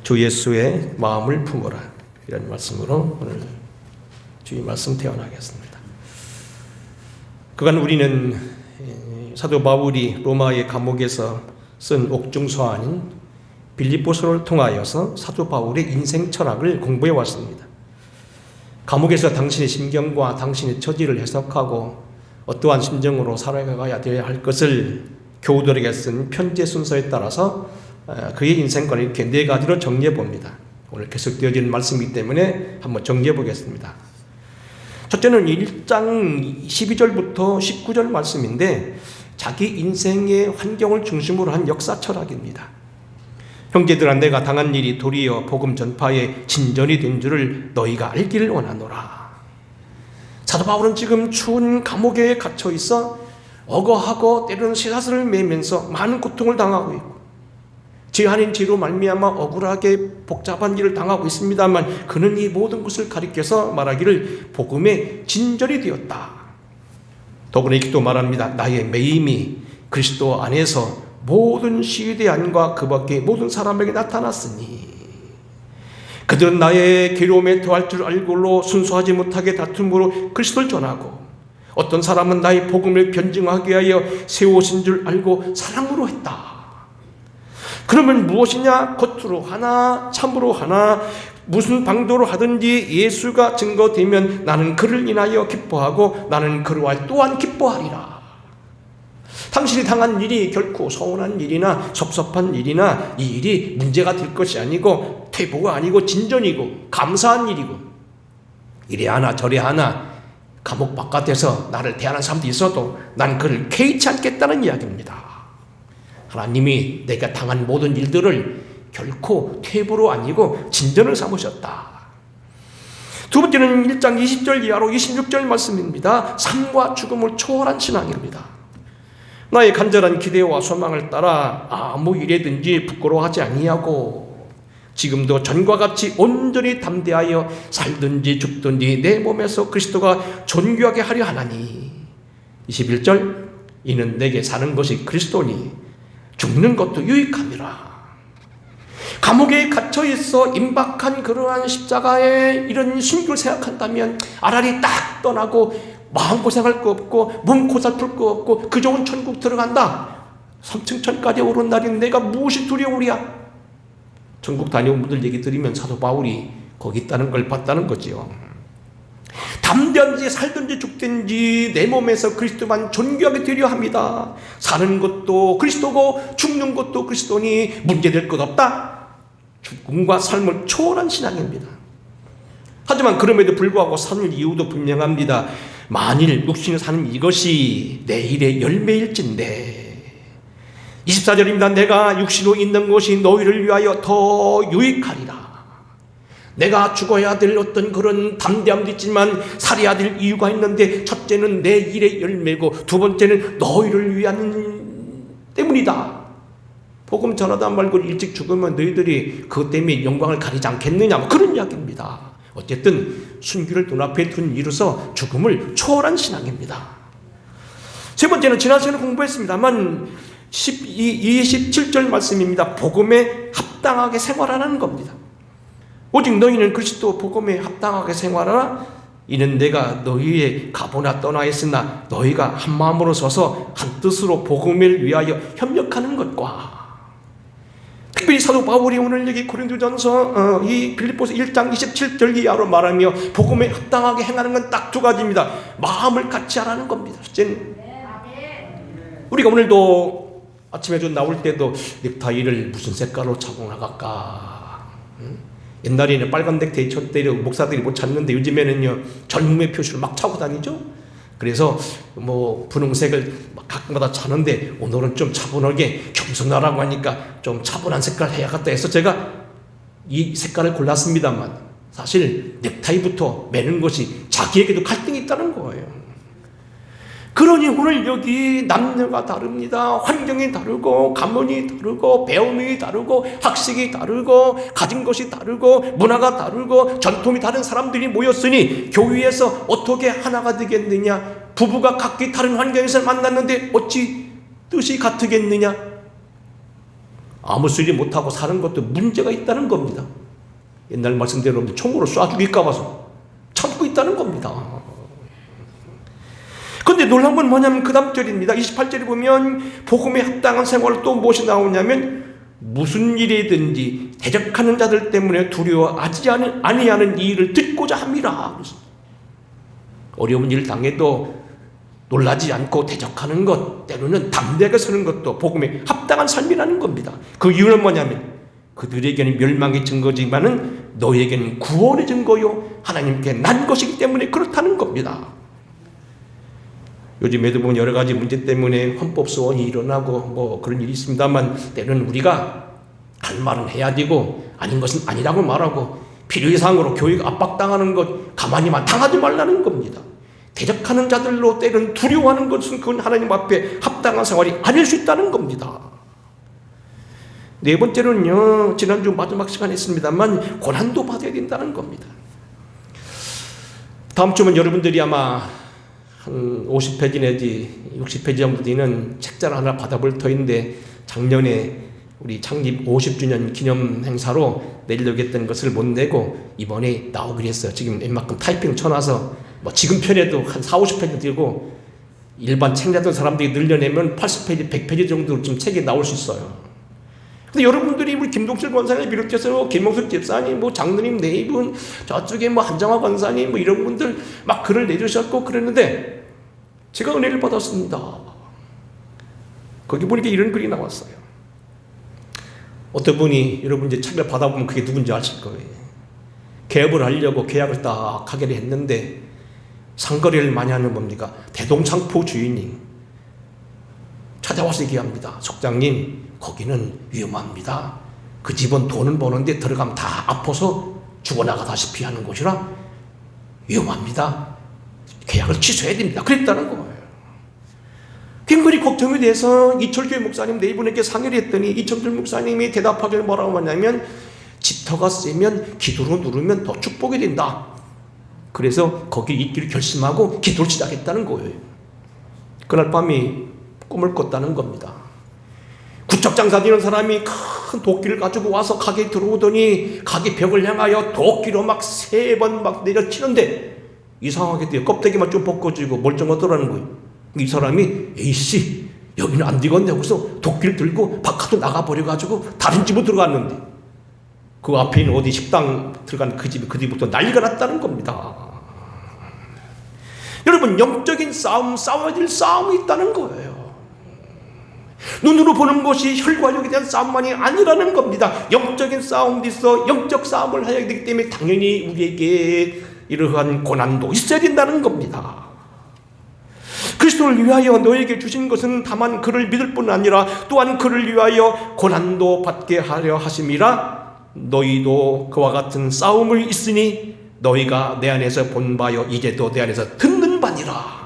주 예수의 마음을 품어라. 이런 말씀으로 오늘 주의 말씀 태어나겠습니다. 그간 우리는 사도 바울이 로마의 감옥에서 쓴 옥중서한인 빌립보서를 통하여서 사도 바울의 인생 철학을 공부해 왔습니다. 감옥에서 당신의 심경과 당신의 처지를 해석하고 어떠한 심정으로 살아가야 할 것을 교우들에게 쓴 편지의 순서에 따라서 그의 인생관을 이렇게 네 가지로 정리해 봅니다. 오늘 계속되어지는 말씀이기 때문에 한번 정리해 보겠습니다. 첫째는 1장 12절부터 19절 말씀인데 자기 인생의 환경을 중심으로 한 역사 철학입니다. 형제들아, 내가 당한 일이 도리어 복음 전파의 진전이 된 줄을 너희가 알기를 원하노라. 사도 바울은 지금 추운 감옥에 갇혀 있어 억어하고 때로는 쇠사슬을 매면서 많은 고통을 당하고 있고 죄 아닌 죄로 말미암아 억울하게 복잡한 일을 당하고 있습니다만 그는 이 모든 것을 가리켜서 말하기를 복음의 진전이 되었다. 더구나 이렇게도 말합니다. 나의 매임이 그리스도 안에서 모든 시대안과 그 밖의 모든 사람에게 나타났으니 그들은 나의 괴로움에 더할 줄 알고로 순수하지 못하게 다툼으로 그리스도를 전하고 어떤 사람은 나의 복음을 변증하기 위하여 세우신 줄 알고 사랑으로 했다. 그러면 무엇이냐? 겉으로 하나 참으로 하나 무슨 방도로 하든지 예수가 증거되면 나는 그를 인하여 기뻐하고 나는 그로 또한 기뻐하리라. 당신이 당한 일이 결코 서운한 일이나 섭섭한 일이나 이 일이 문제가 될 것이 아니고 퇴보가 아니고 진전이고 감사한 일이고 이래 하나 저래 하나 감옥 바깥에서 나를 대하는 사람도 있어도 난 그를 개의치 않겠다는 이야기입니다. 하나님이 내가 당한 모든 일들을 결코 퇴보로 아니고 진전을 삼으셨다. 두 번째는 1장 20절 이하로 26절 말씀입니다. 삶과 죽음을 초월한 신앙입니다. 나의 간절한 기대와 소망을 따라 아무 일에든지 부끄러워하지 아니하고 지금도 전과 같이 온전히 담대하여 살든지 죽든지 내 몸에서 그리스도가 존귀하게 하려 하나니. 21절 이는 내게 사는 것이 그리스도니 죽는 것도 유익함이라. 감옥에 갇혀있어 임박한 그러한 십자가의 이런 순교를 생각한다면 아라리 딱 떠나고 마음고생할 거 없고 몸 고살풀 거 없고 그 좋은 천국 들어간다. 3층 천까지 오른 날이 내가 무엇이 두려우랴. 천국 다녀온 분들 얘기 들으면 사도 바울이 거기 있다는 걸 봤다는 거지요. 담대한지 살든지 죽든지 내 몸에서 그리스도만 존귀하게 되려 합니다. 사는 것도 그리스도고 죽는 것도 그리스도니 문제될 것 없다. 죽음과 삶을 초월한 신앙입니다. 하지만 그럼에도 불구하고 사는 이유도 분명합니다. 만일 육신이 사는 이것이 내일의 열매일진데 24절입니다. 내가 육신으로 있는 것이 너희를 위하여 더 유익하리라. 내가 죽어야 될 어떤 그런 담대함도 있지만 살아야 될 이유가 있는데 첫째는 내 일의 열매고 두 번째는 너희를 위한 때문이다. 복음 전하다 말고 일찍 죽으면 너희들이 그것 때문에 영광을 가리지 않겠느냐, 뭐 그런 이야기입니다. 어쨌든 순교를 눈앞에 둔 이로서 죽음을 초월한 신앙입니다. 세 번째는 지난 시간에 공부했습니다만 27절 말씀입니다. 복음에 합당하게 생활하는 겁니다. 오직 너희는 그리스도 복음에 합당하게 생활하라. 이는 내가 너희의 가보나 떠나 있으나 너희가 한 마음으로 서서 한 뜻으로 복음을 위하여 협력하는 것과 특별히 사도 바울이 오늘 여기 고린도전서 이 빌립보서 1장 27절 이하로 말하며 복음에 합당하게 행하는 건 딱 두 가지입니다. 마음을 같이 하라는 겁니다. 첫째는 우리가 오늘도 아침에 좀 나올 때도 넥타이를 무슨 색깔로 차고 나갈까? 옛날에는 빨간 넥타이 쳤대요. 목사들이 못 찾는데 요즘에는요 젊음의 표시를 막 차고 다니죠. 그래서 뭐 분홍색을 가끔가다 차는데 오늘은 좀 차분하게 겸손하라고 하니까 좀 차분한 색깔 해야겠다 해서 제가 이 색깔을 골랐습니다만 사실 넥타이부터 매는 것이 자기에게도 갈등이 있다는 거예요. 그러니 오늘 여기 남녀가 다릅니다. 환경이 다르고 가문이 다르고 배움이 다르고 학식이 다르고 가진 것이 다르고 문화가 다르고 전통이 다른 사람들이 모였으니 교회에서 어떻게 하나가 되겠느냐. 부부가 각기 다른 환경에서 만났는데 어찌 뜻이 같으겠느냐. 아무 소리 못하고 사는 것도 문제가 있다는 겁니다. 옛날 말씀대로 총으로 쏴 죽일까 봐서 참고 있다는 겁니다. 그런데 놀라운 건 뭐냐면 그 다음 절입니다. 28절에 보면 복음에 합당한 생활을 또 무엇이 나오냐면 무슨 일이든지 대적하는 자들 때문에 두려워하지 아니하는 이 일을 듣고자 함이라. 어려운 일을 당해도 놀라지 않고 대적하는 것, 때로는 담대하게 서는 것도 복음에 합당한 삶이라는 겁니다. 그 이유는 뭐냐면 그들에게는 멸망의 증거지만은 너희에게는 구원의 증거요 하나님께 난 것이기 때문에 그렇다는 겁니다. 요즘에도 보면 여러 가지 문제 때문에 헌법소원이 일어나고 뭐 그런 일이 있습니다만 때로는 우리가 할 말은 해야 되고 아닌 것은 아니라고 말하고 필요 이상으로 교육 압박당하는 것 가만히만 당하지 말라는 겁니다. 대적하는 자들로 때로는 두려워하는 것은 그건 하나님 앞에 합당한 생활이 아닐 수 있다는 겁니다. 네 번째로는요, 지난주 마지막 시간에 했습니다만 고난도 받아야 된다는 겁니다. 다음 주면 여러분들이 아마 한 50페이지 내지 60페이지 정도 되는 책자를 하나 받아볼 터인데 작년에 우리 창립 50주년 기념 행사로 내려고 했던 것을 못 내고 이번에 나오기로 했어요. 지금 웬만큼 타이핑 쳐놔서 뭐 지금 편에도 한 4, 50페이지 들고 일반 책 내던 사람들이 늘려내면 80페이지, 100페이지 정도 지금 책이 나올 수 있어요. 근데 여러분들이 우리 김동실 권사님 비롯해서 김홍숙 집사님, 뭐 장로님 네 분, 저쪽에 뭐 한정화 권사님 뭐 이런 분들 막 글을 내주셨고 그랬는데 제가 은혜를 받았습니다. 거기 보니까 이런 글이 나왔어요. 어떤 분이 여러분 이제 책을 받아보면 그게 누군지 아실 거예요. 개업을 하려고 계약을 딱 하기로 했는데 상거래를 많이 하는 뭡니까? 대동창포 주인이 찾아와서 얘기합니다. 속장님, 거기는 위험합니다. 그 집은 돈은 버는데 들어가면 다 아파서 죽어나가다시피 하는 곳이라 위험합니다. 계약을 취소해야 됩니다. 그랬다는 거예요. 굉장히 걱정이 돼서 이철규 목사님 네 분에게 상의를 했더니 이철규 목사님이 대답하기를 뭐라고 하냐면 집터가 세면 기도로 누르면 더 축복이 된다. 그래서 거기 있기를 결심하고 기도를 시작했다는 거예요. 그날 밤이 꿈을 꿨다는 겁니다. 구척장사 되는 사람이 큰 도끼를 가지고 와서 가게에 들어오더니 가게 벽을 향하여 도끼로 막 3번 막 내려치는데 이상하게 돼요. 껍데기만 좀 벗겨지고 멀쩡하더라는 거예요. 이 사람이 에이씨 여기는 안 되겠네 하고서 도끼를 들고 바깥으로 나가버려가지고 다른 집으로 들어갔는데 그 앞에 있는 어디 식당 들어간 그 집이 그 뒤부터 난리가 났다는 겁니다. 여러분 영적인 싸움, 싸워야 될 싸움이 있다는 거예요. 눈으로 보는 것이 혈과 육에 대한 싸움만이 아니라는 겁니다. 영적인 싸움도 있어 영적 싸움을 해야 되기 때문에 당연히 우리에게 이러한 고난도 있어야 된다는 겁니다. 그리스도를 위하여 너에게 주신 것은 다만 그를 믿을 뿐 아니라 또한 그를 위하여 고난도 받게 하려 하심이라. 너희도 그와 같은 싸움을 있으니 너희가 내 안에서 본 바요 이제도 내 안에서 듣는 바니라.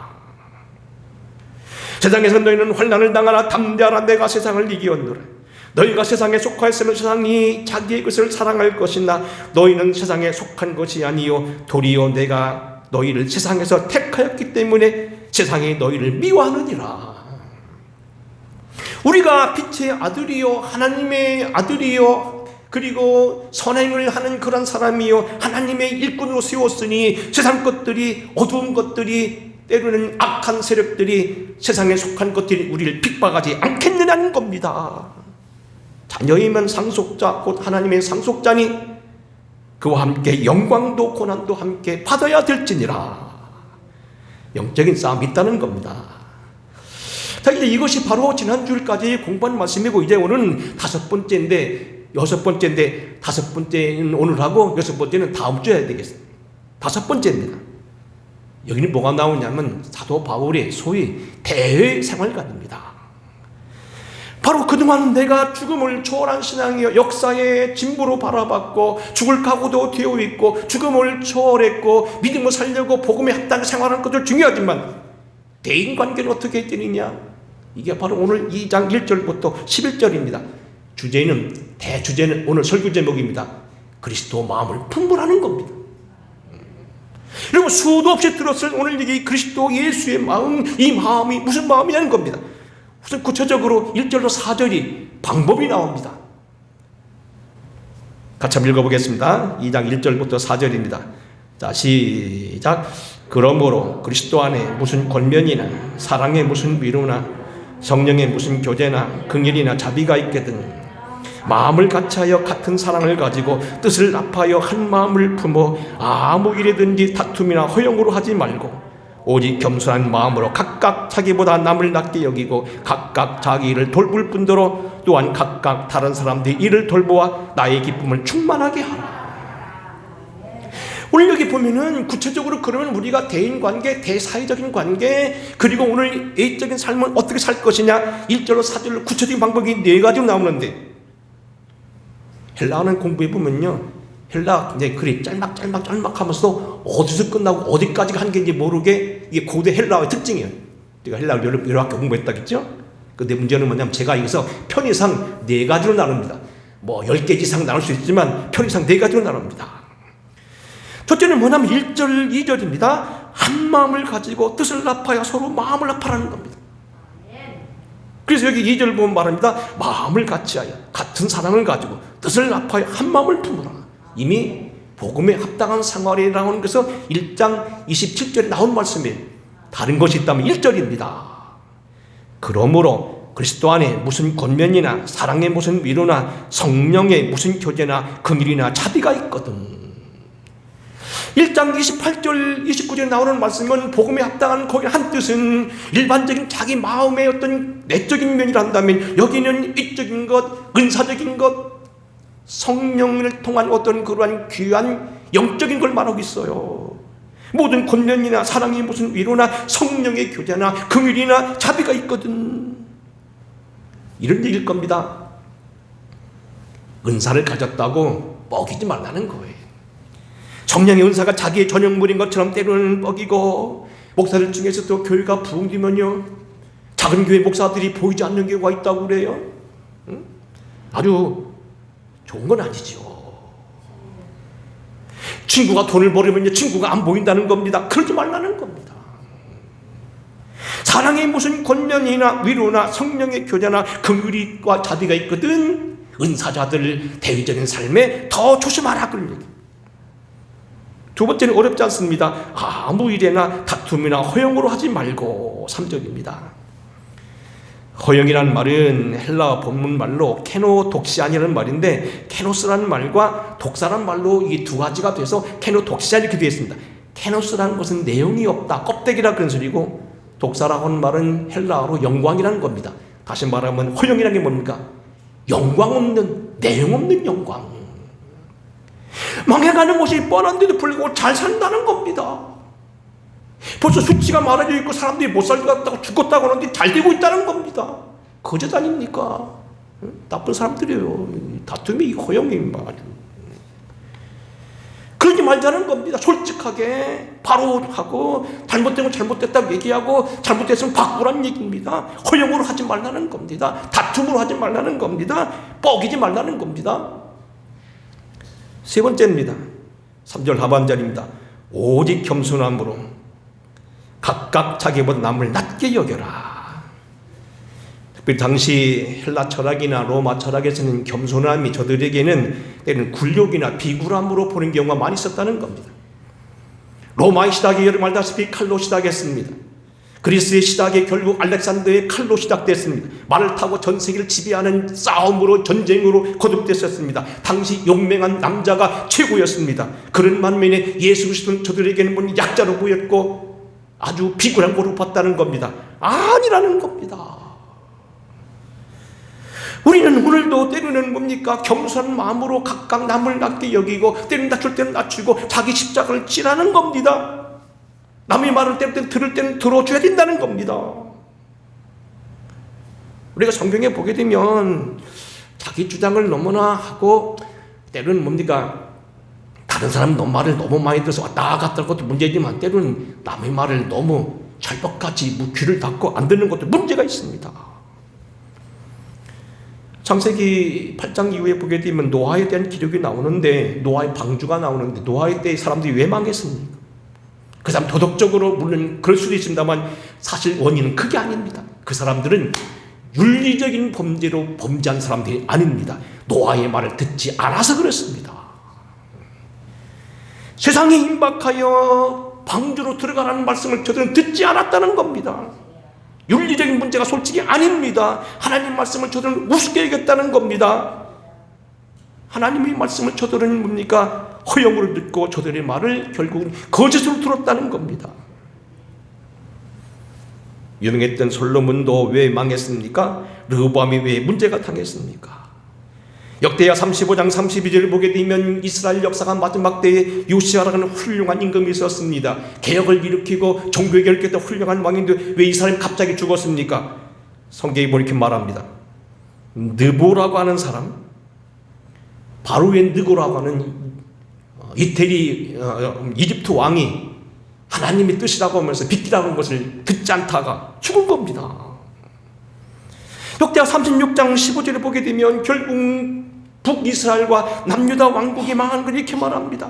세상에서 너희는 환난을 당하나 담대하라. 내가 세상을 이기었노라. 너희가 세상에 속하였으면 세상이 자기의 것을 사랑할 것이나 너희는 세상에 속한 것이 아니요 도리어 내가 너희를 세상에서 택하였기 때문에 세상이 너희를 미워하느니라. 우리가 빛의 아들이요 하나님의 아들이요 그리고 선행을 하는 그런 사람이요 하나님의 일꾼으로 세웠으니 세상 것들이 어두운 것들이 때로는 악한 세력들이 세상에 속한 것들이 우리를 핍박하지 않겠느냐는 겁니다. 자녀이면 상속자 곧 하나님의 상속자니 그와 함께 영광도 고난도 함께 받아야 될지니라. 영적인 싸움이 있다는 겁니다. 자, 이제 이것이 바로 지난주일까지 공부한 말씀이고 이제 오늘은 5번째인데 6번째인데 5번째는 오늘 하고 6번째는 다음 주에 해야 되겠습니다. 5번째입니다. 여기는 뭐가 나오냐면 사도 바울의 소위 대외 생활관입니다. 바로 그동안 내가 죽음을 초월한 신앙이여 역사의 진보로 바라봤고 죽을 각오도 되어 있고 죽음을 초월했고 믿음을 살려고 복음에 합당한 생활하는 것도 중요하지만 대인관계는 어떻게 해야 되느냐. 이게 바로 오늘 2장 1절부터 11절입니다. 대주제는 오늘 설교 제목입니다. 그리스도 마음을 풍부하는 겁니다. 여러분 수도 없이 들었을 오늘 얘기 그리스도 예수의 마음, 이 마음이 무슨 마음이냐는 겁니다. 우선 구체적으로 1절로 4절이 방법이 나옵니다. 같이 한번 읽어보겠습니다. 2장 1절부터 4절입니다. 자, 시작. 그러므로 그리스도 안에 무슨 권면이나 사랑에 무슨 위로나 성령의 무슨 교제나 긍휼이나 자비가 있거든 마음을 같이하여 같은 사랑을 가지고 뜻을 합하여 한 마음을 품어 아무 일이든지 다툼이나 허용으로 하지 말고 오직 겸손한 마음으로 각각 자기보다 남을 낮게 여기고 각각 자기 일을 돌볼 뿐더러 또한 각각 다른 사람들의 일을 돌보아 나의 기쁨을 충만하게 하라. 오늘 여기 보면은 구체적으로 그러면 우리가 대인관계, 대사회적인 관계, 그리고 오늘 예적인 삶을 어떻게 살 것이냐 1절로 4절로 구체적인 방법이 4가지로 나오는데 헬라어는 공부해 보면요, 헬라 이제 글이 짤막 하면서 어디서 끝나고 어디까지 한 게인지 모르게 이게 고대 헬라어의 특징이에요. 제가 헬라어를 여러 학교 공부했다겠죠. 근데 문제는 뭐냐면 제가 여기서 편의상 4가지로 나눕니다. 뭐 10개 이상 나눌 수 있지만 편의상 4가지로 나눕니다. 첫째는 뭐냐면 1절, 2절입니다. 한 마음을 가지고 뜻을 합하여 서로 마음을 합하라는 겁니다. 그래서 여기 2절 보면 말합니다. 마음을 같이하여 같은 사랑을 가지고 뜻을 합하여 한 마음을 품으라. 이미 복음에 합당한 생활이라고 하는 것은 1장 27절에 나온 말씀이에요. 다른 것이 있다면 1절입니다. 그러므로 그리스도 안에 무슨 권면이나 사랑의 무슨 위로나 성령의 무슨 교제나 긍휼이나 자비가 있거든. 1장 28절 29절에 나오는 말씀은 복음에 합당한 거기 한 뜻은 일반적인 자기 마음의 어떤 내적인 면이란다면 여기는 이적인 것, 은사적인 것, 성령을 통한 어떤 그러한 귀한 영적인 걸 말하고 있어요. 모든 권면이나 사랑이 무슨 위로나 성령의 교제나 긍휼이나 자비가 있거든. 이런 얘기일 겁니다. 은사를 가졌다고 먹이지 말라는 거예요. 성령의 은사가 자기의 전형물인 것처럼 때로는 먹이고, 목사들 중에서도 교회가 부흥되면요 작은 교회 목사들이 보이지 않는 경우가 있다고 그래요. 응? 아주 좋은 건 아니죠. 친구가 돈을 벌으면 친구가 안 보인다는 겁니다. 그러지 말라는 겁니다. 사랑의 무슨 권면이나 위로나 성령의 교제나 긍휼과 자비가 있거든. 은사자들 대외적인 삶에 더 조심하라 그런 얘기. 두 번째는 어렵지 않습니다. 아무 일에나 다툼이나 허용으로 하지 말고 3절입니다. 허용이라는 말은 헬라 본문 말로 케노독시안이라는 말인데 케노스라는 말과 독사라는 말로 이 두 가지가 돼서 케노독시안 이렇게 되어 있습니다. 케노스라는 것은 내용이 없다, 껍데기라 그런 소리고 독사라고 하는 말은 헬라어로 영광이라는 겁니다. 다시 말하면 허용이라는 게 뭡니까? 영광 없는, 내용 없는 영광. 망해가는 것이 뻔한데도 불구하고 잘 산다는 겁니다. 벌써 수치가 많아져 있고 사람들이 못 살겠다고 죽었다고 하는데 잘 되고 있다는 겁니다. 거짓 아닙니까? 나쁜 사람들이에요. 다툼이 허용이 말. 그러지 말자는 겁니다. 솔직하게 바로 하고 잘못된 건 잘못됐다고 얘기하고 잘못됐으면 바꾸라는 얘기입니다. 허용으로 하지 말라는 겁니다. 다툼으로 하지 말라는 겁니다. 뻐기지 말라는 겁니다. 세 번째입니다. 3절 하반절입니다. 오직 겸손함으로 각각 자기보다 남을 낮게 여겨라. 특별히 당시 헬라 철학이나 로마 철학에서는 겸손함이 저들에게는 때는 굴욕이나 비굴함으로 보는 경우가 많이 있었다는 겁니다. 로마의 시작이 여러분 알다시피 칼로 시작했습니다. 그리스의 시작이 결국 알렉산더의 칼로 시작됐습니다. 말을 타고 전 세계를 지배하는 싸움으로, 전쟁으로 거듭됐었습니다. 당시 용맹한 남자가 최고였습니다. 그런 반면에 예수 그리스도는 저들에게는 약자로 보였고 아주 비굴한 거로 봤다는 겁니다. 아니라는 겁니다. 우리는 오늘도 때로는 뭡니까? 겸손한 마음으로 각각 남을 낮게 여기고 때는 낮출 때는 낮추고 자기 십자가를 지라는 겁니다. 남의 말을 들을 때는 들어줘야 된다는 겁니다. 우리가 성경에 보게 되면 자기 주장을 너무나 하고 때로는 뭡니까? 다른 사람 말을 너무 많이 들어서 왔다 갔다 하는 것도 문제지만 때로는 남의 말을 너무 철벽같이 귀를 닫고 안 듣는 것도 문제가 있습니다. 창세기 8장 이후에 보게 되면 노아에 대한 기록이 나오는데 노아의 방주가 나오는데 노아의 때 사람들이 왜 망했습니까? 그 사람 도덕적으로 물론 그럴 수도 있습니다만 사실 원인은 그게 아닙니다. 그 사람들은 윤리적인 범죄로 범죄한 사람들이 아닙니다. 노아의 말을 듣지 않아서 그렇습니다. 세상에 임박하여 방주로 들어가라는 말씀을 저들은 듣지 않았다는 겁니다. 윤리적인 문제가 솔직히 아닙니다. 하나님 말씀을 저들은 우습게 여겼다는 겁니다. 하나님의 말씀을 저들은 뭡니까? 허영으로 듣고 저들의 말을 결국은 거짓으로 들었다는 겁니다. 유명했던 솔로몬도 왜 망했습니까? 르호보암이 왜 문제가 당했습니까? 역대하 35장 32절을 보게 되면 이스라엘 역사가 마지막 때에 요시아라는 훌륭한 임금이 있었습니다. 개혁을 일으키고 종교개혁을 일으켰던 훌륭한 왕인데 왜 이 사람이 갑자기 죽었습니까? 성경이 뭐 이렇게 말합니다. 느보라고 하는 사람, 바로의 느고라고 하는 이태리 이집트 왕이 하나님의 뜻이라고 하면서 빗기라고 하는 것을 듣지 않다가 죽은 겁니다. 역대하 36장 15절을 보게 되면 결국 북이스라엘과 남유다 왕국이 망한 걸 이렇게 말합니다.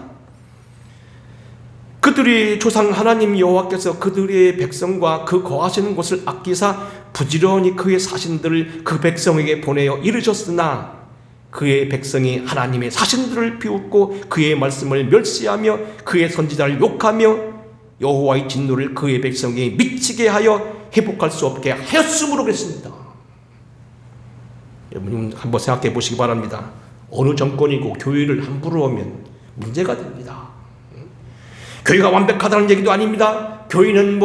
그들이 조상 하나님 여호와께서 그들의 백성과 그 거하시는 곳을 아끼사 부지런히 그의 사신들을 그 백성에게 보내어 이르셨으나 그의 백성이 하나님의 사신들을 비웃고 그의 말씀을 멸시하며 그의 선지자를 욕하며 여호와의 진노를 그의 백성에 미치게 하여 회복할 수 없게 하였으므로 그랬습니다. 여러분 한번 생각해 보시기 바랍니다. 어느 정권이고 교회를 함부로 하면 문제가 됩니다. 교회가 완벽하다는 얘기도 아닙니다. 교회는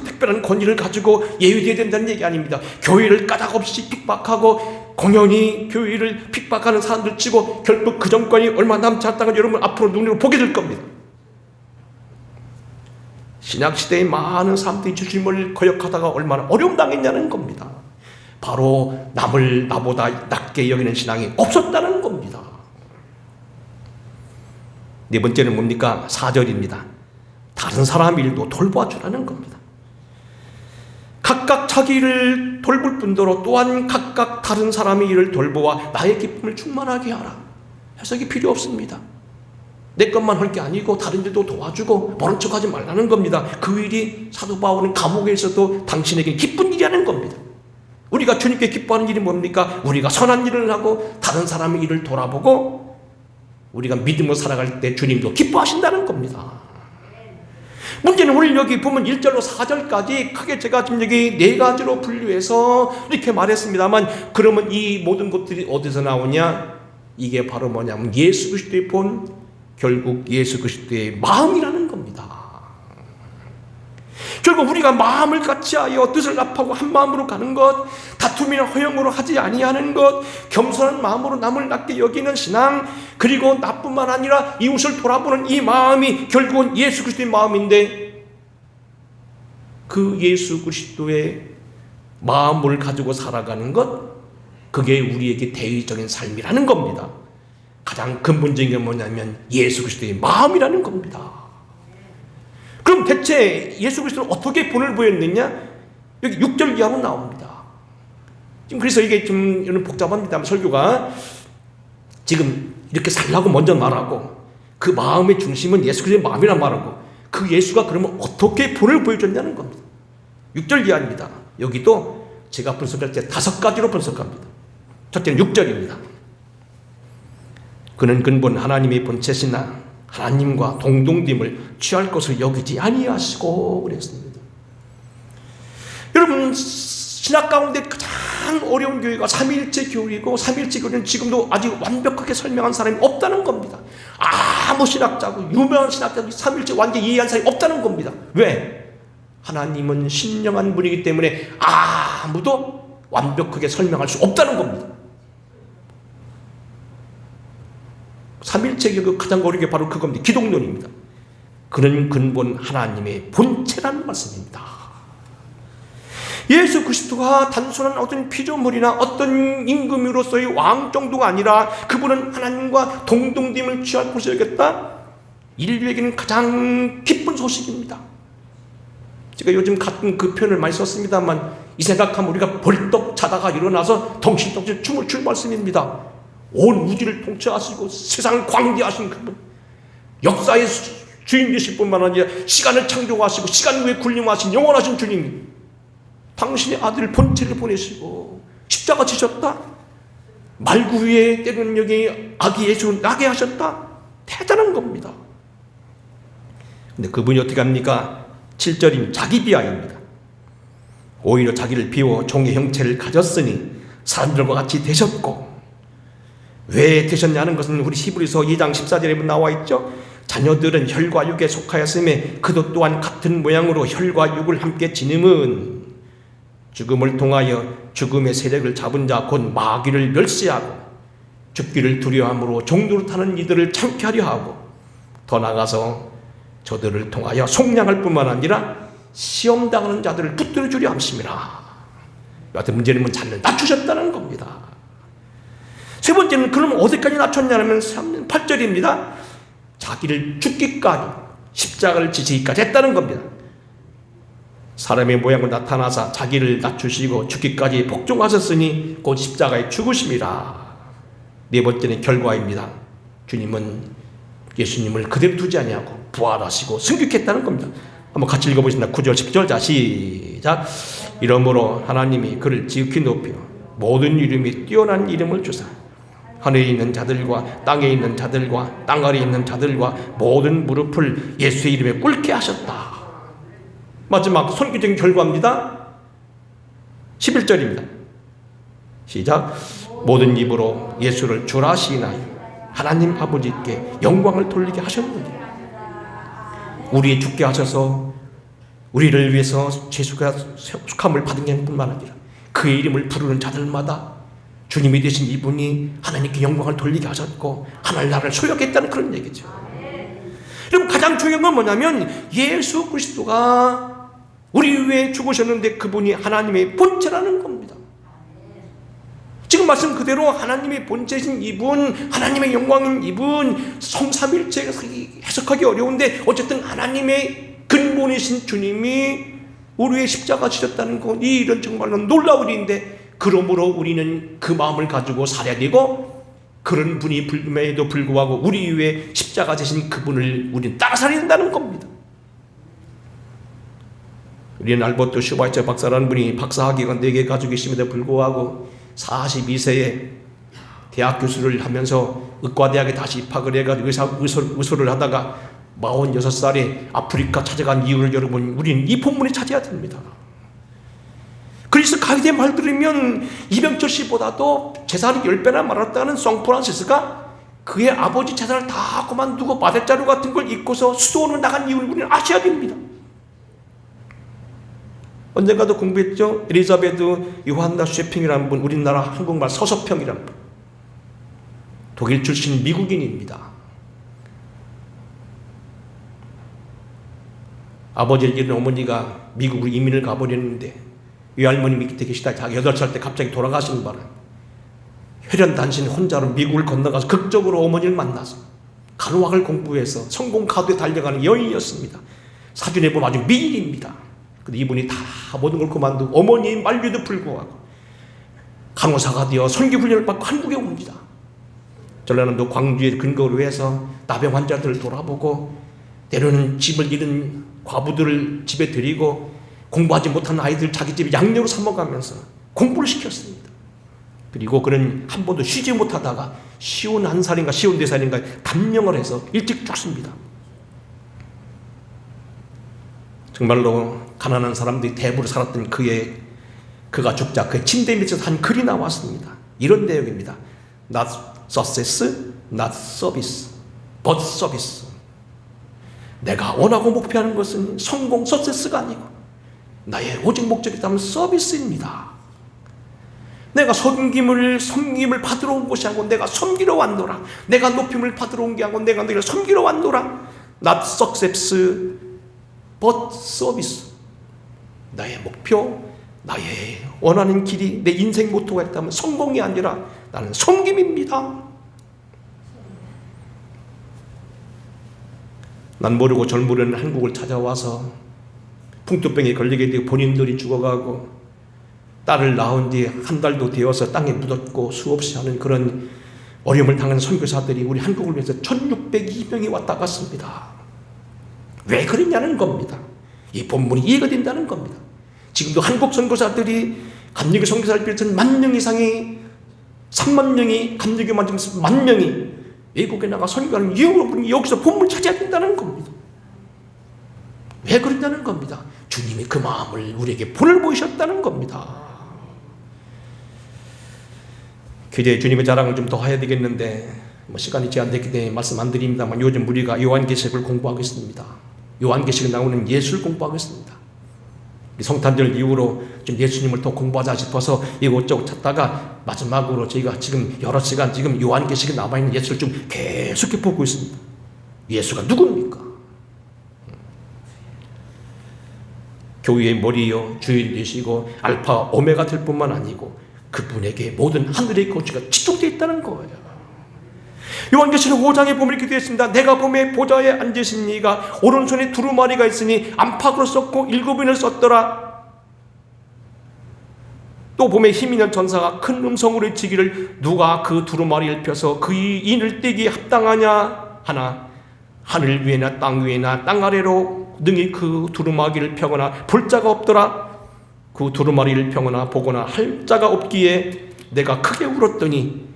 특별한 권위를 가지고 예외되어야 된다는 얘기 아닙니다. 교회를 까닭없이 핍박하고 공연히 교회를 핍박하는 사람들 치고 결국 그 정권이 얼마 남지 않다가 여러분 앞으로 눈으로 보게 될 겁니다. 신약시대에 많은 사람들이 주님을 거역하다가 얼마나 어려움 당했냐는 겁니다. 바로 남을 나보다 낮게 여기는 신앙이 없었다는 겁니다. 네 번째는 뭡니까? 4절입니다. 다른 사람 일도 돌봐주라는 겁니다. 각각 자기 일을 돌볼 뿐더러 또한 각각 다른 사람의 일을 돌보아 나의 기쁨을 충만하게 하라. 해석이 필요 없습니다. 내 것만 할 게 아니고 다른 일도 도와주고 모른 척하지 말라는 겁니다. 그 일이 사도 바울은 감옥에 있어도 당신에게 기쁜 일이라는 겁니다. 우리가 주님께 기뻐하는 일이 뭡니까? 우리가 선한 일을 하고 다른 사람의 일을 돌아보고 우리가 믿음으로 살아갈 때 주님도 기뻐하신다는 겁니다. 문제는 오늘 여기 보면 1절로 4절까지 크게 제가 지금 여기 네 가지로 분류해서 이렇게 말했습니다만, 그러면 이 모든 것들이 어디서 나오냐? 이게 바로 뭐냐면 예수 그리스도의 본, 결국 예수 그리스도의 마음이라는 겁니다. 결국 우리가 마음을 같이하여 뜻을 합하고 한 마음으로 가는 것, 다툼이나 허영으로 하지 아니하는 것, 겸손한 마음으로 남을 낮게 여기는 신앙, 그리고 나뿐만 아니라 이웃을 돌아보는 이 마음이 결국은 예수 그리스도의 마음인데, 그 예수 그리스도의 마음을 가지고 살아가는 것, 그게 우리에게 대의적인 삶이라는 겁니다. 가장 근본적인 게 뭐냐면 예수 그리스도의 마음이라는 겁니다. 그럼 대체 예수 그리스도는 어떻게 본을 보였느냐? 여기 6절 이하로 나옵니다. 지금 그래서 이게 좀 복잡합니다. 설교가 지금 이렇게 살라고 먼저 말하고, 그 마음의 중심은 예수 그리스도의 마음이란 말하고, 그 예수가 그러면 어떻게 본을 보여줬냐는 겁니다. 6절 이하입니다. 여기도 제가 분석할 때 5가지로 분석합니다. 첫째는 6절입니다. 그는 근본 하나님의 본체시나 하나님과 동등됨을 취할 것을 여기지 아니하시고 그랬습니다. 여러분, 신학 가운데 가장 어려운 교회가 삼위일체 교회이고, 삼위일체 교회는 지금도 아직 완벽하게 설명한 사람이 없다는 겁니다. 아무 신학자고 유명한 신학자도 삼위일체 완전히 이해한 사람이 없다는 겁니다. 왜? 하나님은 신령한 분이기 때문에 아무도 완벽하게 설명할 수 없다는 겁니다. 삼일체의 그 가장 어려운 게 바로 그겁니다. 기독론입니다. 그는 근본 하나님의 본체라는 말씀입니다. 예수 그리스도가 단순한 어떤 피조물이나 어떤 임금으로서의 왕 정도가 아니라 그분은 하나님과 동등됨을 취할 것을 여겼다. 인류에게는 가장 기쁜 소식입니다. 제가 요즘 가끔 그 표현을 많이 썼습니다만, 이 생각하면 우리가 벌떡 자다가 일어나서 덩실덩실 춤을 출 말씀입니다. 온 우주를 통치하시고 세상을 광대하신 그분, 역사의 주인 되실 뿐만 아니라 시간을 창조하시고 시간 위에 군림하신 영원하신 주님이 당신의 아들 본체를 보내시고 십자가 지셨다. 말구 위에 때는 여기 아기 예수를 나게 하셨다. 대단한 겁니다. 근데 그분이 어떻게 합니까? 7절인 자기 비하입니다. 오히려 자기를 비워 종의 형체를 가졌으니 사람들과 같이 되셨고, 왜 되셨냐는 것은 우리 히브리서 2장 14절에 나와 있죠. 자녀들은 혈과 육에 속하였음에 그도 또한 같은 모양으로 혈과 육을 함께 지님은 죽음을 통하여 죽음의 세력을 잡은 자 곧 마귀를 멸시하고 죽기를 두려워함으로 종로를 타는 이들을 참게 하려 하고, 더 나아가서 저들을 통하여 속량할 뿐만 아니라 시험당하는 자들을 붙들어 주려 함심이라. 여하튼 문제는 자기를 낮추셨다는 겁니다. 세 번째는 그럼 어디까지 낮췄냐면 8절입니다. 자기를 죽기까지, 십자가를 지시기까지 했다는 겁니다. 사람의 모양으로 나타나사 자기를 낮추시고 죽기까지 복종하셨으니 곧 십자가에 죽으심이라. 네 번째는 결과입니다. 예수님을 그대로 두지 아니하고 부활하시고 승격했다는 겁니다. 한번 같이 읽어보겠습니다. 9절 10절. 자, 시작. 이러므로 하나님이 그를 지극히 높여 모든 이름이 뛰어난 이름을 주사 하늘에 있는 자들과 땅에 있는 자들과 땅 아래에 있는 자들과 모든 무릎을 예수의 이름에 꿇게 하셨다. 마지막 선기적인 결과입니다. 11절입니다. 시작. 모든 입으로 예수를 주라 시인하여 하나님 아버지께 영광을 돌리게 하셨느니라. 우리의 죽게 하셔서 우리를 위해서 죄수가 속함을 받은 게 뿐만 아니라 그의 이름을 부르는 자들마다 주님이 되신 이분이 하나님께 영광을 돌리게 하셨고 하나님 나라를 소유하겠다는 그런 얘기죠. 여러분, 가장 중요한 건 뭐냐면 예수 그리스도가 우리 위해 죽으셨는데 그분이 하나님의 본체라는 겁니다. 지금 말씀 그대로 하나님의 본체이신 이분, 하나님의 영광인 이분, 성삼일체가 해석하기 어려운데 어쨌든 하나님의 근본이신 주님이 우리의 십자가 지셨다는 것, 이 일은 정말로 놀라운 일인데, 그러므로 우리는 그 마음을 가지고 살아야 되고, 그런 분이 불금에도 불구하고 우리 위해 십자가 지신 그분을 우리는 따라 살아야 된다는 겁니다. 우리는 알버토 슈바이처 박사라는 분이 박사학위가 4개 가지고 계심에도 불구하고 42세에 대학 교수를 하면서 의과대학에 다시 입학을 해가지고 의소를 하다가 46살에 아프리카 찾아간 이유를 여러분, 우리는 이 본문에 찾아야 됩니다. 그리스 가이드의 말 들으면 이병철 씨보다도 재산이 10배나 많았다는 송프란시스가 그의 아버지 재산을 다 그만두고 마대자루 같은 걸 입고서 수도원을 나간 이유를 우리는 아셔야 됩니다. 언젠가도 공부했죠. 엘리자베트 요한나 쉐핑이라는 분, 우리나라 한국말 서서평이라는 분, 독일 출신 미국인입니다. 아버지를 잃은 어머니가 미국으로 이민을 가버렸는데 외할머니 밑에 계시다 자기 8살 때 갑자기 돌아가시는 바람에 혈연단신 혼자로 미국을 건너가서 극적으로 어머니를 만나서 간호학을 공부해서 성공 가도에 달려가는 여인이었습니다. 사진에 보면 아주 미인입니다. 근데 이분이 다 모든 걸 그만두고 어머니의 만류에도 불구하고 간호사가 되어 선교훈련을 받고 한국에 옵니다. 전라남도 광주에 근거로 해서 나병 환자들을 돌아보고, 때로는 집을 잃은 과부들을 집에 데리고 공부하지 못한 아이들 자기 집에 양녀로 삼아가면서 공부를 시켰습니다. 그리고 그는 한 번도 쉬지 못하다가 51살인가 54살인가 단명을 해서 일찍 죽습니다. 정말로 가난한 사람들이 대부로 살았던 그가 죽자 그 침대 밑에서 한 글이 나왔습니다. 이런 내용입니다. Not success, not service, but service. 내가 원하고 목표하는 것은 성공, 서세스가 아니고 나의 오직 목적이 있다면 서비스입니다. 내가 섬김을 받으러 온 것이 아니고 내가 섬기러 왔노라. 내가 높임을 받으러 온 게 아니고 내가 너희를 섬기러 왔노라. Not success, but service. 나의 목표, 나의 원하는 길이, 내 인생 모토가 있다면 성공이 아니라 나는 섬김입니다. 난 모르고 젊으려는 한국을 찾아와서 풍토병에 걸리게 되고 본인들이 죽어가고 딸을 낳은 뒤에 한 달도 되어서 땅에 묻었고 수없이 하는 그런 어려움을 당하는 선교사들이 우리 한국을 위해서 1602명이 왔다 갔습니다. 왜 그랬냐는 겁니다. 이 본문이 이해가 된다는 겁니다. 지금도 한국 선교사들이 감리교 선교사를 비롯한 10,000명 이상이 30,000명이 감리교 만들면서 10,000명이 외국에 나가 선교하는 이유로 여기서 본문을 찾아야 된다는 겁니다. 왜 그런다는 겁니다. 주님이 그 마음을 우리에게 본을 보이셨다는 겁니다. 교제에 주님의 자랑을 좀 더 해야 되겠는데 시간이 제한됐기 때문에 말씀 안 드립니다만 요즘 우리가 요한계시록을 공부하고 있습니다. 요한계시록에 나오는 예수를 공부하고 있습니다. 성탄절 이후로 좀 예수님을 더 공부하자 싶어서 이곳저곳 찾다가 마지막으로 저희가 지금 여러 시간 지금 요한계시록에 남아있는 예수를 좀 계속 보고 있습니다. 예수가 누굽니까? 교회의 머리요 주인 되시고 알파 오메가 될 뿐만 아니고 그분에게 모든 하늘의 거주가 집중되어 있다는 거예요. 요한계시록 5장에 보면 이렇게 되어 있습니다. 내가 봄에 보좌에 앉으신 이가 오른손에 두루마리가 있으니 안팎으로 썼고 7인을 썼더라. 또 봄에 힘있는 전사가 큰 음성으로 외치기를 누가 그 두루마리를 펴서 그 인을 떼기에 합당하냐 하나 하늘 위에나 땅 위에나 땅 아래로 능히 그 두루마리를 펴거나 볼 자가 없더라. 그 두루마리를 펴거나 보거나 할 자가 없기에 내가 크게 울었더니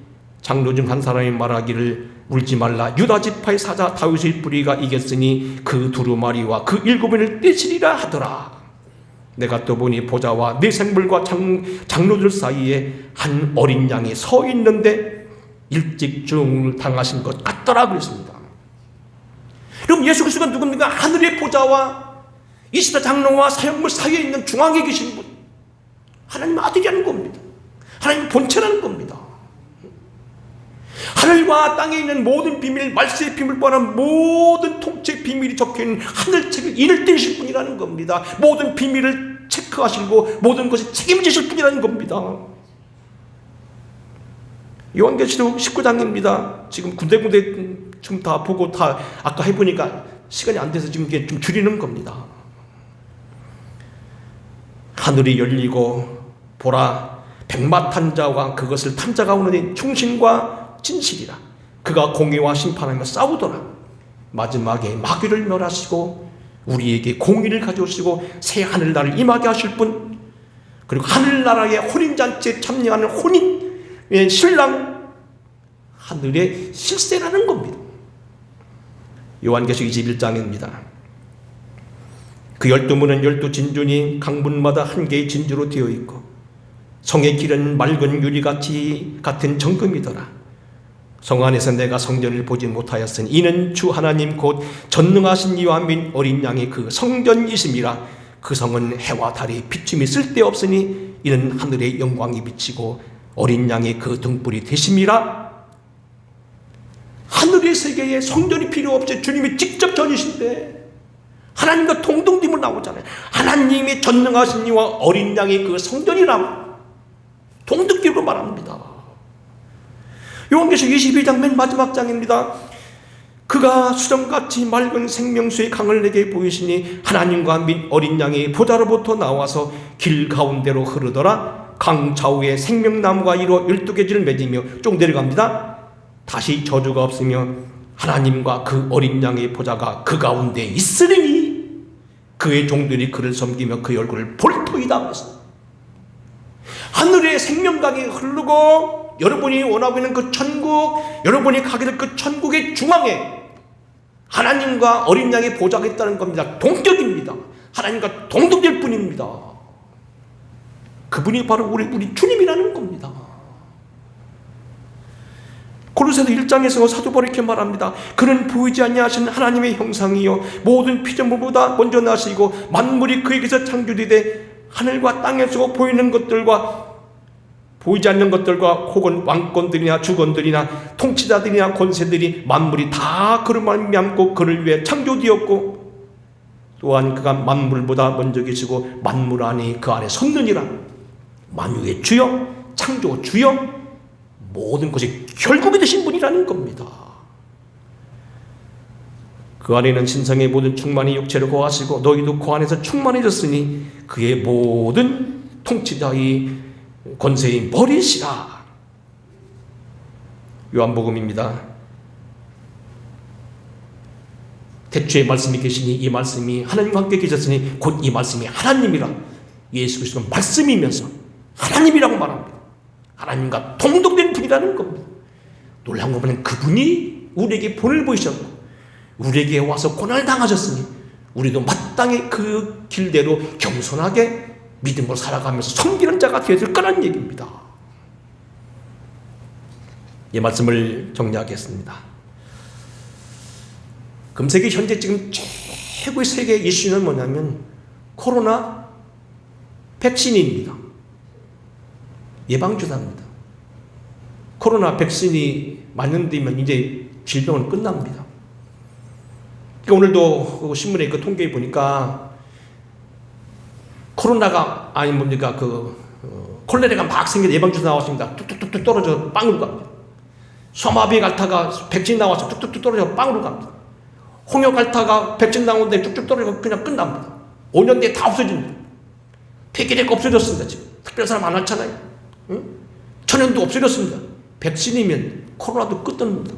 장로 중 한 사람이 말하기를 울지 말라. 유다 지파의 사자 다윗의 뿌리가 이겼으니 그 두루마리와 그 7인을 떼시리라 하더라. 내가 또 보니 보좌와 네 생물과 장로들 사이에 한 어린 양이 서 있는데 일찍 죽음을 당하신 것 같더라 그랬습니다. 그럼 예수 그리스도가 누굽니까? 하늘의 보좌와 24 장로와 사형물 사이에 있는 중앙에 계신 분, 하나님 아들이라는 겁니다. 하나님 본체라는 겁니다. 하늘과 땅에 있는 모든 비밀, 말세의 비밀 뻔한 모든 통치 비밀이 적혀있는 하늘책을 인을 떼실 분이라는 겁니다. 모든 비밀을 체크하시고 모든 것을 책임지실 분이라는 겁니다. 요한계시록 19장입니다. 지금 군데군데 좀 다 보고 다 아까 해보니까 시간이 안 돼서 지금 이게 좀 줄이는 겁니다. 하늘이 열리고 보라 백마탄 자와 그것을 탄 자가 오느니 충신과 진실이라. 그가 공의와 심판하며 싸우더라. 마지막에 마귀를 멸하시고 우리에게 공의를 가져오시고 새 하늘나라를 임하게 하실 분, 그리고 하늘나라의 혼인잔치에 참여하는 혼인의 신랑, 하늘의 실세라는 겁니다. 요한계시록 21장입니다. 그 12문은 12진주니 강문마다 한 개의 진주로 되어 있고 성의 길은 맑은 유리같이 같은 정금이더라. 성 안에서 내가 성전을 보지 못하였으니 이는 주 하나님 곧 전능하신 이와 및 어린 양의 그 성전이심이라. 그 성은 해와 달이 비춤이 쓸데없으니 이는 하늘의 영광이 비치고 어린 양의 그 등불이 되심이라. 하늘의 세계에 성전이 필요 없이 주님이 직접 전이신데 하나님과 동등됨을 나오잖아요. 하나님이 전능하신 이와 어린 양의 그 성전이라고 동등기로 말합니다. 요한계시록 22장 맨 마지막 장입니다. 그가 수정같이 맑은 생명수의 강을 내게 보이시니 하나님과 및 어린 양이 보좌로부터 나와서 길 가운데로 흐르더라. 강 좌우에 생명나무가 이루어 12개지를 맺으며 쭉 내려갑니다. 다시 저주가 없으며 하나님과 그 어린 양의 보좌가 그 가운데 있으리니 그의 종들이 그를 섬기며 그의 얼굴을 볼 터이다 그랬습니다. 하늘의 생명강이 흐르고 여러분이 원하고 있는 그 천국, 여러분이 가게 될 그 천국의 중앙에 하나님과 어린 양의 보좌가 있다는 겁니다. 동격입니다. 하나님과 동등될 뿐입니다. 그분이 바로 우리 주님이라는 겁니다. 고린도서 1장에서 사도 바울이 이렇게 말합니다. 그는 보이지 아니하신 하나님의 형상이요 모든 피조물보다 먼저 나시고 만물이 그에게서 창조되되 하늘과 땅에서 보이는 것들과 보이지 않는 것들과 혹은 왕권들이나 주권들이나 통치자들이나 권세들이 만물이 다 그를 말미암고 그를 위해 창조되었고 또한 그가 만물보다 먼저 계시고 만물 안에 그 안에 섰느니라. 만유의 주여 창조 주여 모든 것이 결국이 되신 분이라는 겁니다. 그 안에는 신성의 모든 충만이 육체로 거하시고 너희도 그 안에서 충만해졌으니 그의 모든 통치자의 권세의 머리시라. 요한복음입니다. 태초에 말씀이 계시니 이 말씀이 하나님과 함께 계셨으니 곧 이 말씀이 하나님이라. 예수 그리스도는 말씀이면서 하나님이라고 말합니다. 하나님과 동등된 분이라는 겁니다. 놀라운 것은 그분이 우리에게 본을 보이셨고 우리에게 와서 고난을 당하셨으니 우리도 마땅히 그 길대로 겸손하게 믿음으로 살아가면서 섬기는 자가 되어야 될 거라는 얘기입니다. 이 말씀을 정리하겠습니다. 금세기 현재 지금 최고의 세계 이슈는 뭐냐면 코로나 백신입니다. 예방주사입니다. 코로나 백신이 맞는다면 이제 질병은 끝납니다. 그러니까 오늘도 신문에 그 통계에 보니까 코로나가 아니 뭡니까 콜레라가 막 생겨 예방주사 나왔습니다. 뚝뚝뚝 떨어져 빵으로 갑니다. 소마비 갈타가 백신 나와서 뚝뚝뚝 떨어져 빵으로 갑니다. 홍역 갈타가 백신 나오는데 쭉쭉 떨어져 그냥 끝납니다. 5년 뒤에 다 없어집니다. 폐기력 없어졌습니다. 지금 특별한 사람 안 왔잖아요. 응? 천연도 없어졌습니다. 백신이면 코로나도 끝납니다.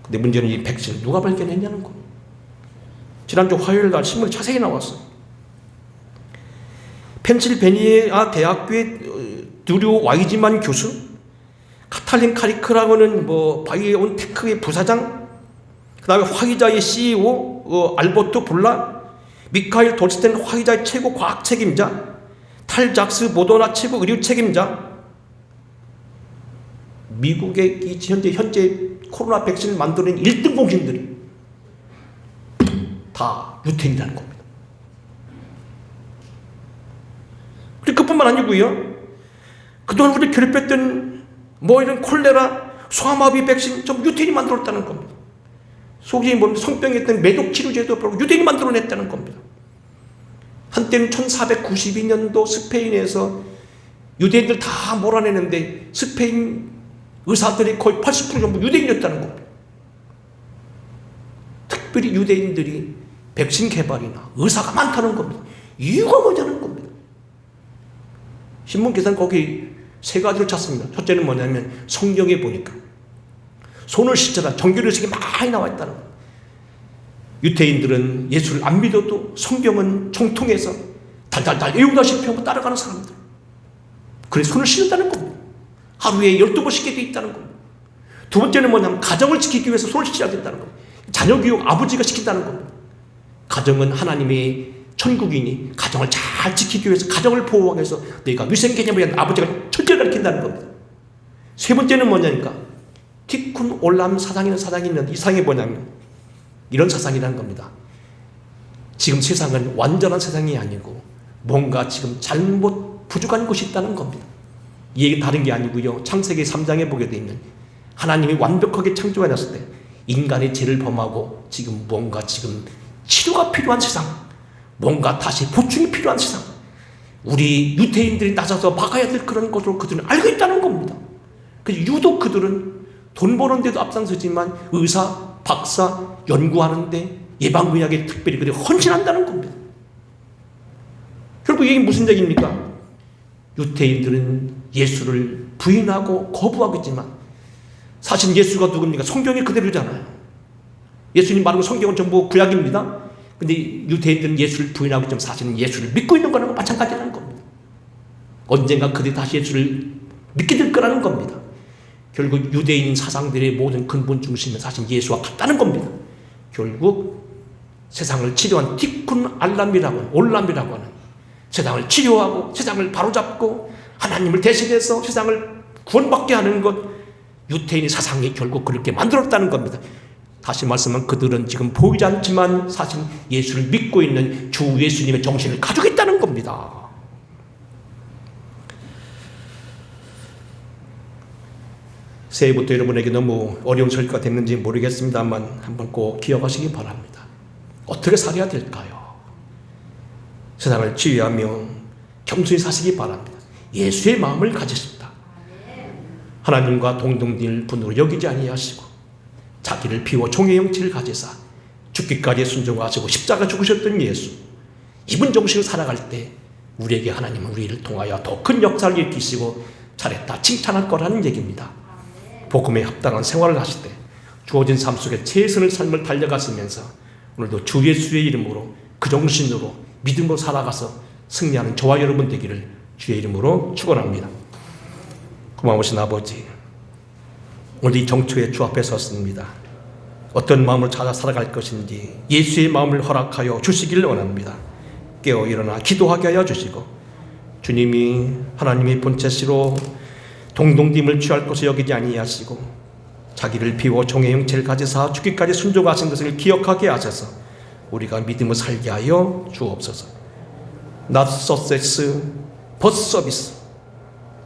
근데 문제는 이 백신을 누가 발견했냐는 거예요. 지난주 화요일 날 신문에 자세히 나왔어요. 펜실베니아 대학교의 드류 와이즈만 교수, 카탈린 카리크라고는 바이오온테크의 부사장, 그 다음에 화이자의 CEO 알버토 볼라, 미카엘 돌스텐 화이자의 최고 과학 책임자, 탈 작스 모더나 최고 의료 책임자, 미국의 현재 코로나 백신을 만드는 1등 공신들이 다 유태인이라는 겁니다. 그리고 그뿐만 아니고요. 그동안 우리 괴롭혔던 이런 콜레라, 소아마비 백신 좀 유태인이 만들었다는 겁니다. 속이 성병에 있던 매독 치료제도 유태인이 만들어냈다는 겁니다. 한때는 1492년도 스페인에서 유대인들 다 몰아내는데 스페인 의사들이 거의 80% 정도 유대인이었다는 겁니다. 특별히 유대인들이 백신 개발이나 의사가 많다는 겁니다. 이유가 뭐냐는 겁니다. 신문 기사는 거기 세 가지를 찾습니다. 첫째는 뭐냐면 성경에 보니까 손을 씻어라 정결의식이 많이 나와 있다는 겁니다. 유태인들은 예수를 안 믿어도 성경은 총통해서 달달달 외우다시피 하고 따라가는 사람들. 그래서 손을 씻는다는 겁니다. 하루에 12번 씻게 돼 있다는 겁니다. 두 번째는 뭐냐면 가정을 지키기 위해서 손을 씻어야 된다는 겁니다. 자녀 교육 아버지가 시킨다는 겁니다. 가정은 하나님의 천국이니 가정을 잘 지키기 위해서 가정을 보호하기 위해서 내가 위생 개념에 대한 아버지가 철저히 가르친다는 겁니다. 세 번째는 뭐냐니까 티쿤 올람 사상이라는 사상이 있는데 이 사상이 뭐냐면 이런 사상이라는 겁니다. 지금 세상은 완전한 세상이 아니고 뭔가 지금 잘못 부족한 것이 있다는 겁니다. 이 얘기 다른 게 아니고요. 창세기 3장에 보게 되면 하나님이 완벽하게 창조해놨을 때 인간의 죄를 범하고 지금 뭔가 지금 치료가 필요한 세상, 뭔가 다시 보충이 필요한 세상, 우리 유태인들이 나서서 막아야 될 그런 것으로 그들은 알고 있다는 겁니다. 그래서 유독 그들은 돈 버는 데도 앞장서지만 의사, 박사, 연구하는데 예방의학에 특별히 그들이 헌신한다는 겁니다. 결국 이게 무슨 얘기입니까? 유태인들은 예수를 부인하고 거부하겠지만 사실 예수가 누굽니까? 성경이 그대로잖아요. 예수님 말하는 성경은 전부 구약입니다. 근데 유대인들은 예수를 부인하고 있지만 사실은 예수를 믿고 있는 거랑 마찬가지라는 겁니다. 언젠가 그들이 다시 예수를 믿게 될 거라는 겁니다. 결국 유대인 사상들의 모든 근본 중심은 사실 예수와 같다는 겁니다. 결국 세상을 치료한 티쿤 알람이라고 올람이라고 하는 세상을 치료하고 세상을 바로잡고 하나님을 대신해서 세상을 구원받게 하는 것, 유태인의 사상이 결국 그렇게 만들었다는 겁니다. 다시 말씀하면 그들은 지금 보이지 않지만 사실 예수를 믿고 있는 주 예수님의 정신을 가지고 있다는 겁니다. 새해부터 여러분에게 너무 어려운 설교가 됐는지 모르겠습니다만 한번 꼭 기억하시기 바랍니다. 어떻게 살아야 될까요? 세상을 치유하며 겸손히 사시기 바랍니다. 예수의 마음을 가지십니다. 하나님과 동등될 분으로 여기지 아니하시고 자기를 비워 종의 형체를 가지사 죽기까지 순종하시고 십자가 죽으셨던 예수, 이분 정신을 살아갈 때 우리에게 하나님은 우리를 통하여 더 큰 역사를 일으키시고 잘했다 칭찬할 거라는 얘기입니다. 복음에 합당한 생활을 하실 때 주어진 삶 속에 최선의 삶을 달려가시면서 오늘도 주 예수의 이름으로 그 정신으로 믿음으로 살아가서 승리하는 저와 여러분 되기를 주의 이름으로 축원합니다. 고마우신 아버지, 오늘 이 정초에 주 앞에 섰습니다. 어떤 마음으로 찾아 살아갈 것인지 예수의 마음을 허락하여 주시길 원합니다. 깨어 일어나 기도하게 하여 주시고, 주님이 하나님의 본체시로 동동됨을 취할 것을 여기지 아니하시고 자기를 비워 종의 형체를 가지사 죽기까지 순종하신 것을 기억하게 하셔서 우리가 믿음을 살게 하여 주옵소서. Not success, but service.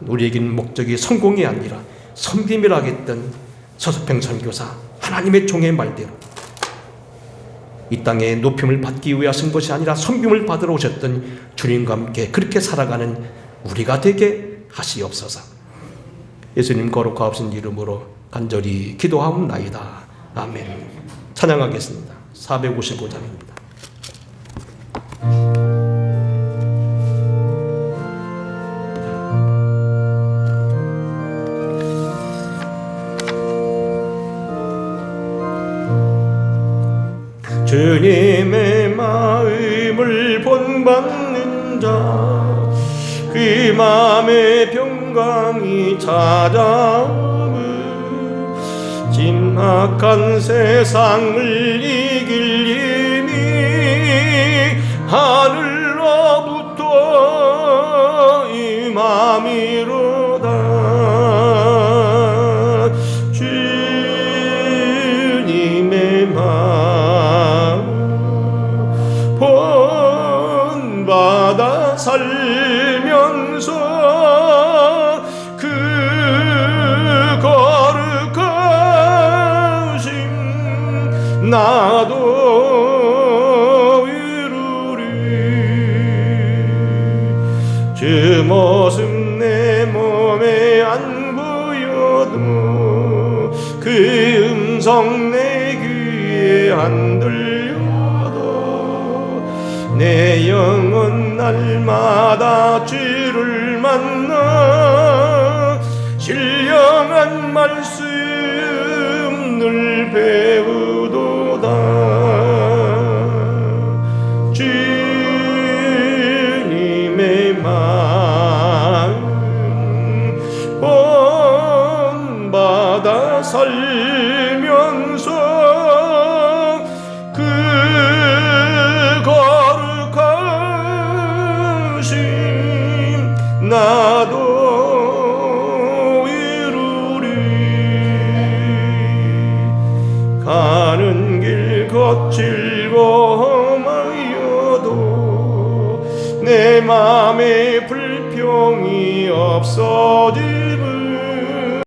우리에게는 목적이 성공이 아니라 섬김이라 했던 서수평 선교사 하나님의 종의 말대로 이 땅에 높임을 받기 위해 하신 것이 아니라 섬김을 받으러 오셨던 주님과 함께 그렇게 살아가는 우리가 되게 하시옵소서. 예수님 거룩하신 이름으로 간절히 기도하옵나이다. 아멘. 찬양하겠습니다. 455장입니다. 주님의 마음을 본받는 자, 그 마음의 평강이 찾아오며 진악한 세상을 이길 힘이 하늘로부터 임함이로다. 주님의 마음 본받아 살면서 그 거룩하심 나도 이루리. 주 모습 내 몸에 안 보여도 그 음성 내 귀에 안 들려도 내 영혼 날마다 주를 만나 신령한 말씀 늘 배우도다. 주님의 마음 본받아 살면서